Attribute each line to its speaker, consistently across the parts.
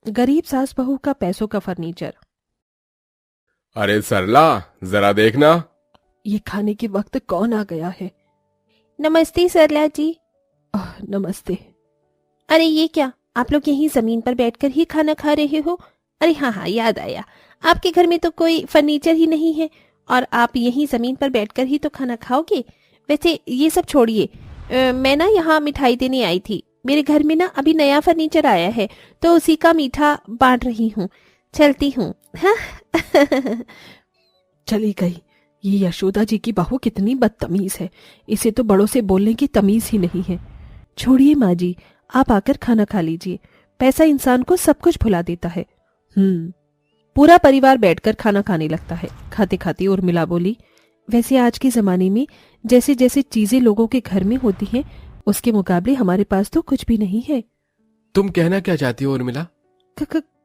Speaker 1: गरीब सास बहू का पैसों का फर्नीचर।
Speaker 2: अरे सरला, जरा देखना।
Speaker 1: ये खाने के वक्त कौन आ गया है? नमस्ते सरला जी। नमस्ते। अरे ये क्या, आप लोग यहीं जमीन पर बैठकर ही खाना खा रहे हो? अरे हाँ हाँ, याद आया, आपके घर में तो कोई फर्नीचर ही नहीं है और आप यहीं जमीन पर बैठकर ही तो खाना खाओगे। वैसे ये सब छोड़िए, मैं ना यहाँ मिठाई देने आई थी। मेरे घर में ना अभी नया फर्नीचर आया है तो उसी का मीठा बांट रही हूँ। चलती हूँ। हाँ। चली गई। ये यशोदा जी की बहू कितनी बदतमीज है, इसे तो बड़ों से बोलने की तमीज ही नहीं है। छोड़िए माँ जी, आप आकर खाना खा लीजिए। पैसा इंसान को सब कुछ भुला देता है। पूरा परिवार बैठकर खाना खाने लगता है। खाते खाते उर्मिला बोली, वैसे आज के जमाने में जैसे जैसे चीजें लोगों के घर में होती हैं, उसके मुकाबले हमारे पास तो कुछ भी नहीं है।
Speaker 2: तुम कहना क्या चाहती हो उर्मिला?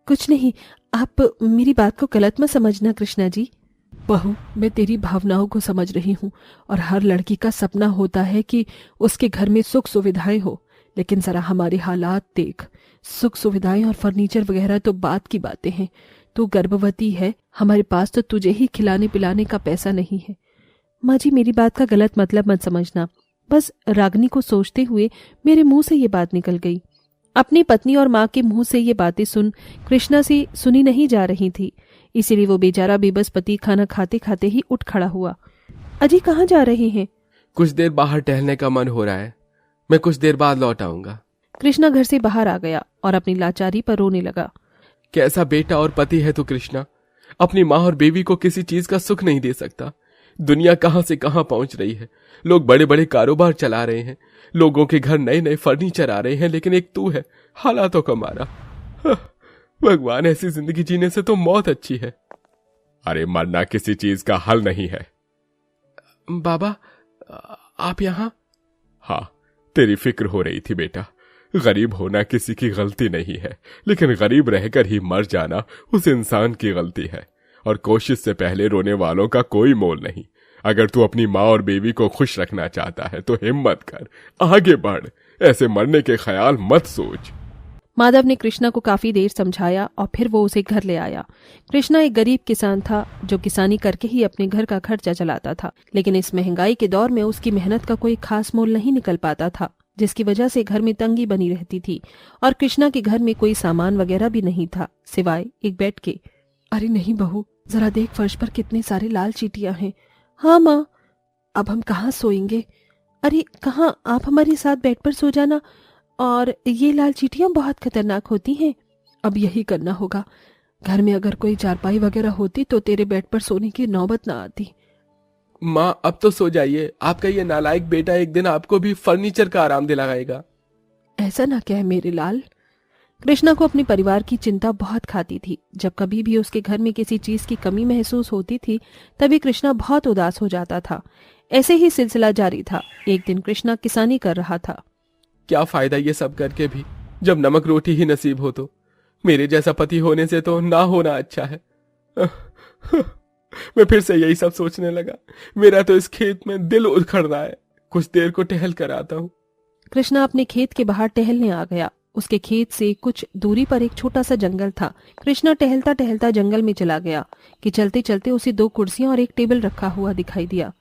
Speaker 1: कुछ नहीं, आप मेरी बात को गलत मत समझना कृष्णा जी। बहू, मैं तेरी भावनाओं को समझ रही हूँ और हर लड़की का सपना होता है कि उसके घर में सुख सुविधाएं हो, लेकिन जरा हमारे हालात देख। सुख सुविधाएं और फर्नीचर वगैरह तो बात की बातें हैं। तू गर्भवती है, हमारे पास तो तुझे ही खिलाने पिलाने का पैसा नहीं है। माँ जी, मेरी बात का गलत मतलब मत समझना, बस रागनी को सोचते हुए मेरे मुंह से ये बात निकल गई। अपनी पत्नी और माँ के मुंह से ये बातें कृष्णा से सुनी नहीं जा रही थी, इसीलिए वो बेचारा बेबस पति खाना खाते खाते ही उठ खड़ा हुआ। अजी कहाँ जा रहे हैं?
Speaker 2: कुछ देर बाहर टहलने का मन हो रहा है, मैं कुछ देर बाद लौट आऊंगा।
Speaker 1: कृष्णा घर से बाहर आ गया और अपनी लाचारी पर रोने लगा।
Speaker 2: कैसा बेटा और पति है तू कृष्णा, अपनी माँ और बेबी को किसी चीज का सुख नहीं दे सकता। दुनिया कहां से कहां पहुंच रही है, लोग बड़े बड़े कारोबार चला रहे हैं, लोगों के घर नए नए फर्नीचर आ रहे हैं, लेकिन एक तू है हालातों का मारा। भगवान, ऐसी जिंदगी जीने से तो मौत अच्छी है। अरे मरना किसी चीज का हल नहीं है। बाबा, आप यहाँ? हाँ, तेरी फिक्र हो रही थी बेटा। गरीब होना किसी की गलती नहीं है, लेकिन गरीब रहकर ही मर जाना उस इंसान की गलती है, और कोशिश से पहले रोने वालों का कोई मोल नहीं। अगर तू अपनी माँ और बेबी को खुश रखना चाहता है तो हिम्मत कर, आगे बढ़, ऐसे मरने के ख्याल मत सोच।
Speaker 1: माधव ने कृष्णा को काफी देर समझाया और फिर वो उसे घर ले आया। कृष्णा एक गरीब किसान था जो किसानी करके ही अपने घर का खर्चा चलाता था, लेकिन इस महंगाई के दौर में उसकी मेहनत का कोई खास मोल नहीं निकल पाता था, जिसकी वजह से घर में तंगी बनी रहती थी और कृष्णा के घर में कोई सामान वगैरह भी नहीं था सिवाय एक बेड के। अरे नहीं बहू, जरा देख, फर्श पर कितने सारे लाल चींटियां हैं। हाँ माँ, अब हम कहाँ सोएंगे? अरे कहाँ, आप हमारे साथ बेड पर सो जाना, और ये लाल चींटियां बहुत खतरनाक होती हैं। अब यही करना होगा। घर में अगर कोई चारपाई वगैरह होती तो तेरे बेड पर सोने की नौबत ना आती।
Speaker 2: माँ, अब तो सो जाइए, आपका ये नालायक बेटा एक दिन आपको भी फर्नीचर का आराम दिलाएगा।
Speaker 1: ऐसा ना कह मेरे लाल। कृष्णा को अपने परिवार की चिंता बहुत खाती थी। जब कभी भी उसके घर में किसी चीज की कमी महसूस होती थी तभी कृष्णा बहुत उदास हो जाता था। ऐसे ही सिलसिला जारी था। एक दिन कृष्णा किसानी कर रहा था।
Speaker 2: क्या फायदा ये सब करके भी, जब नमक रोटी ही नसीब हो तो? मेरे जैसा पति होने से तो ना होना अच्छा है। मैं फिर से यही सब सोचने लगा। मेरा तो इस खेत में दिल उखड़ रहा है। कुछ देर को टहल कर आता हूँ।
Speaker 1: कृष्णा अपने खेत के बाहर टहलने आ गया। उसके खेत से कुछ दूरी पर एक छोटा सा जंगल था। कृष्णा टहलता टहलता जंगल में चला गया कि चलते चलते उसे 2 कुर्सियां और एक टेबल रखा हुआ दिखाई दिया।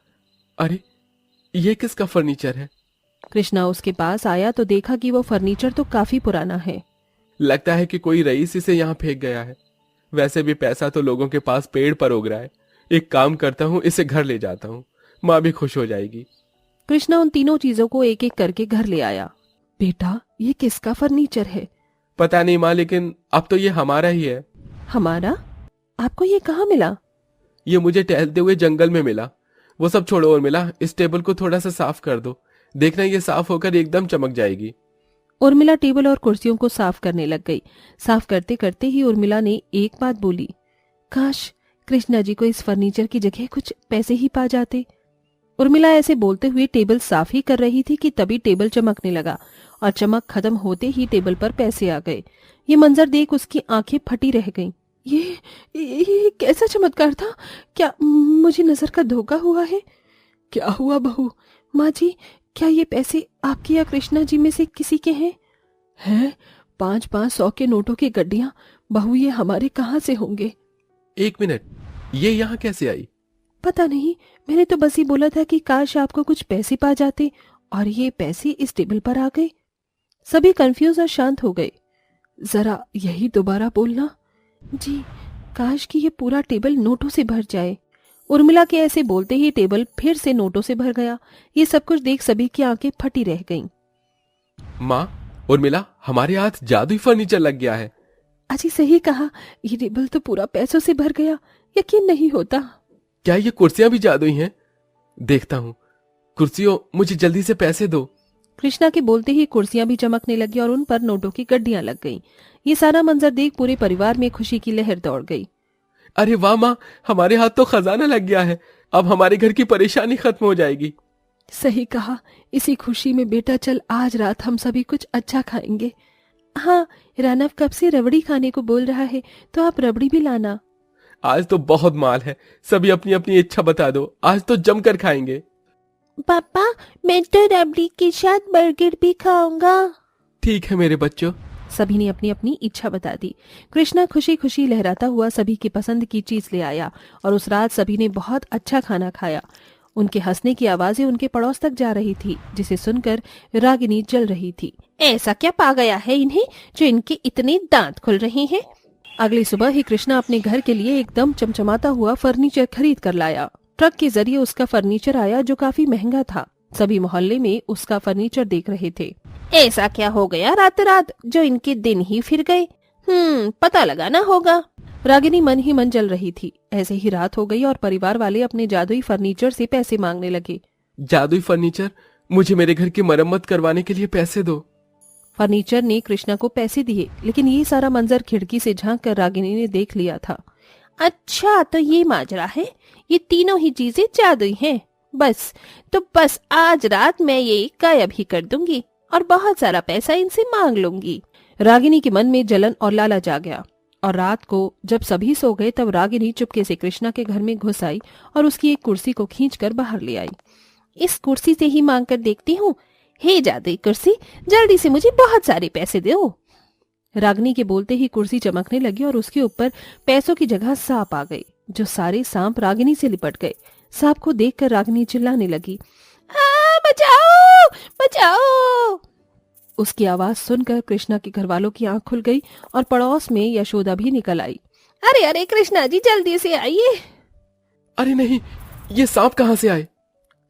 Speaker 2: अरे, ये किसका फर्नीचर है?
Speaker 1: कृष्णा उसके पास आया तो देखा कि वो फर्नीचर तो काफी पुराना है।
Speaker 2: लगता है कि कोई रईस इसे यहाँ फेंक गया है। वैसे भी पैसा तो लोगों के पास पेड़ पर उग रहा है। एक काम करता हूँ, इसे घर ले जाता हूँ, माँ भी खुश हो जाएगी।
Speaker 1: कृष्णा उन तीनों चीजों को एक एक करके घर ले आया। बेटा, ये किसका फर्नीचर है?
Speaker 2: पता नहीं माँ, लेकिन अब तो ये हमारा ही है।
Speaker 1: हमारा? आपको ये कहाँ मिला?
Speaker 2: ये मुझे टहलते हुए जंगल में मिला। वो सब छोड़ो और मिला, इस टेबल को थोड़ा सा साफ कर दो। देखना, ये साफ होकर एकदम चमक जाएगी।
Speaker 1: उर्मिला टेबल और कुर्सियों को साफ करने लग गई। साफ करते करते ही उर्मिला ने एक बात बोली, काश कृष्णा जी को इस फर्नीचर की जगह कुछ पैसे ही पा जाते। उर्मिला ऐसे बोलते हुए टेबल साफ ही कर रही थी कि तभी टेबल चमकने लगा और चमक खत्म होते ही टेबल पर पैसे आ गए। ये मंजर देख उसकी आंखें फटी रह गईं। ये कैसा चमत्कार था? क्या मुझे नजर का धोखा हुआ है? क्या हुआ बहू? माँ जी, क्या ये पैसे आपके या कृष्णा जी में से किसी के हैं? हैं? 500 के नोटों की गड्डियां, बहू ये हमारे कहाँ से होंगे?
Speaker 2: 1 मिनट, ये यहाँ कैसे आई?
Speaker 1: पता नहीं, मैंने तो बस ही बोला था कि काश आपको कुछ पैसे पा जाते, और ये पैसे इस टेबल पर आ गए। सभी कंफ्यूज और शांत हो गए। जरा यही दोबारा बोलना। जी, काश कि ये पूरा टेबल नोटों से भर जाए। उर्मिला के ऐसे बोलते ही टेबल फिर से नोटों से भर गया। ये सब कुछ देख सभी की आंखें फटी रह गईं।
Speaker 2: माँ, उर्मिला, हमारे हाथ जादुई फर्नीचर लग गया है।
Speaker 1: अजी सही कहा, ये टेबल तो पूरा पैसों से भर गया। यकीन नहीं होता।
Speaker 2: क्या ये कुर्सियां भी जादुई हैं? देखता हूँ। कुर्सियों, मुझे जल्दी से पैसे दो।
Speaker 1: कृष्णा के बोलते ही कुर्सियां भी चमकने लगी और उन पर नोटों की गड्डियां लग गईं। ये सारा मंजर देख पूरे परिवार में खुशी की लहर दौड़ गई।
Speaker 2: अरे वाह माँ, हमारे हाथ तो खजाना लग गया है। अब हमारे घर की परेशानी खत्म हो जाएगी।
Speaker 1: सही कहा, इसी खुशी में बेटा चल आज रात हम सभी कुछ अच्छा खाएंगे। हाँ, रानव कब से रबड़ी खाने को बोल रहा है, तो आप रबड़ी भी लाना।
Speaker 2: आज तो बहुत माल है, सभी अपनी अपनी इच्छा बता दो, आज तो जमकर खाएंगे।
Speaker 3: पापा, मैं तो रबड़ी के साथ बर्गर भी खाऊंगा।
Speaker 2: ठीक है मेरे बच्चों।
Speaker 1: सभी ने अपनी अपनी इच्छा बता दी। कृष्णा खुशी खुशी लहराता हुआ सभी की पसंद की चीज ले आया और उस रात सभी ने बहुत अच्छा खाना खाया। उनके हंसने की आवाजें उनके पड़ोस तक जा रही थी, जिसे सुनकर रागिनी जल रही थी।
Speaker 3: ऐसा क्या पा गया है इन्हें जो इनके इतने दांत खुल रहे हैं?
Speaker 1: अगली सुबह ही कृष्णा अपने घर के लिए एकदम चमचमाता हुआ फर्नीचर खरीद कर लाया। ट्रक के जरिए उसका फर्नीचर आया जो काफी महंगा था। सभी मोहल्ले में उसका फर्नीचर देख रहे थे।
Speaker 3: ऐसा क्या हो गया रात रात जो इनके दिन ही फिर गए? पता लगाना होगा।
Speaker 1: रागिनी मन ही मन जल रही थी। ऐसे ही रात हो गई और परिवार वाले अपने जादुई फर्नीचर से पैसे मांगने लगे।
Speaker 2: जादुई फर्नीचर, मुझे मेरे घर की मरम्मत करवाने के लिए पैसे दो।
Speaker 1: फर्नीचर ने कृष्णा को पैसे दिए, लेकिन ये सारा मंजर खिड़की से झांक कर रागिनी ने देख लिया था।
Speaker 3: अच्छा, तो ये माजरा है। ये तीनों ही चीजें जादुई हैं। बस आज रात मैं ये गायब ही कर दूंगी और बहुत सारा पैसा इनसे मांग लूंगी।
Speaker 1: रागिनी के मन में जलन और लालच आ गया और रात को जब सभी सो गए तब रागिनी चुपके से कृष्णा के घर में घुस आई और उसकी एक कुर्सी को खींचकर बाहर ले आई।
Speaker 3: इस कुर्सी से ही मांग कर देखती हूँ। हे जादुई कुर्सी, जल्दी से मुझे बहुत सारे पैसे दो।
Speaker 1: रागिनी के बोलते ही कुर्सी चमकने लगी और उसके ऊपर पैसों की जगह सांप आ गए, जो सारे सांप रागिनी से लिपट गए। सांप को देखकर रागिनी चिल्लाने लगी,
Speaker 3: बचाओ बचाओ।
Speaker 1: उसकी आवाज सुनकर कृष्णा के घर वालों की आंख खुल गई और पड़ोस में यशोदा भी निकल आई।
Speaker 3: अरे अरे कृष्णा जी, जल्दी से आइए।
Speaker 2: अरे नहीं, ये सांप कहाँ से आए?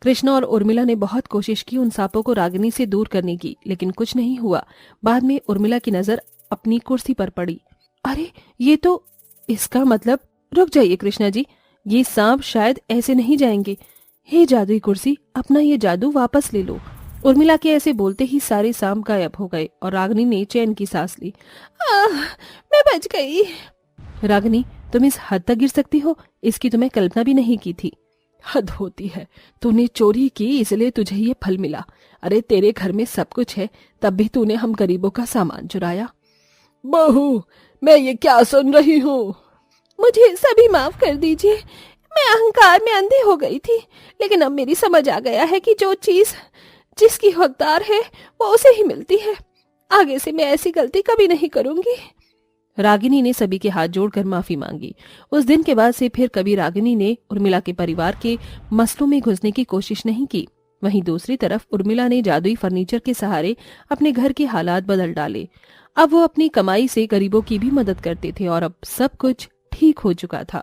Speaker 1: कृष्णा और उर्मिला ने बहुत कोशिश की उन सांपों को रागिनी से दूर करने की, लेकिन कुछ नहीं हुआ। बाद में उर्मिला की नजर अपनी कुर्सी पर पड़ी। अरे ये तो, इसका मतलब, रुक जाइए कृष्णा जी, ये सांप शायद ऐसे नहीं जाएंगे। हे जादुई कुर्सी, अपना ये जादू वापस ले लो। उर्मिला के ऐसे बोलते ही सारे सांप गायब हो गए और रागिनी ने चैन की सांस ली।
Speaker 3: मैं बच गई।
Speaker 1: रागिनी, तुम इस हद तक गिर सकती हो, इसकी तुम्हें कल्पना भी नहीं की थी। हद होती है, तूने चोरी की इसलिए तुझे ये फल मिला। अरे तेरे घर में सब कुछ है, तब भी तूने हम गरीबों का सामान चुराया।
Speaker 3: बहू, मैं ये क्या सुन रही हूँ? मुझे सभी माफ कर दीजिए। मैं अहंकार में अंधी हो गई थी, लेकिन अब मेरी समझ आ गया है कि जो चीज जिसकी हकदार है वो उसे ही मिलती है। आगे से मैं ऐसी गलती कभी नहीं करूंगी।
Speaker 1: रागिनी ने सभी के हाथ जोड़कर माफी मांगी। उस दिन के बाद से फिर कभी रागिनी ने उर्मिला के परिवार के मसलों में घुसने की कोशिश नहीं की। वहीं दूसरी तरफ उर्मिला ने जादुई फर्नीचर के सहारे अपने घर के हालात बदल डाले। अब वो अपनी कमाई से गरीबों की भी मदद करते थे और अब सब कुछ ठीक हो चुका था।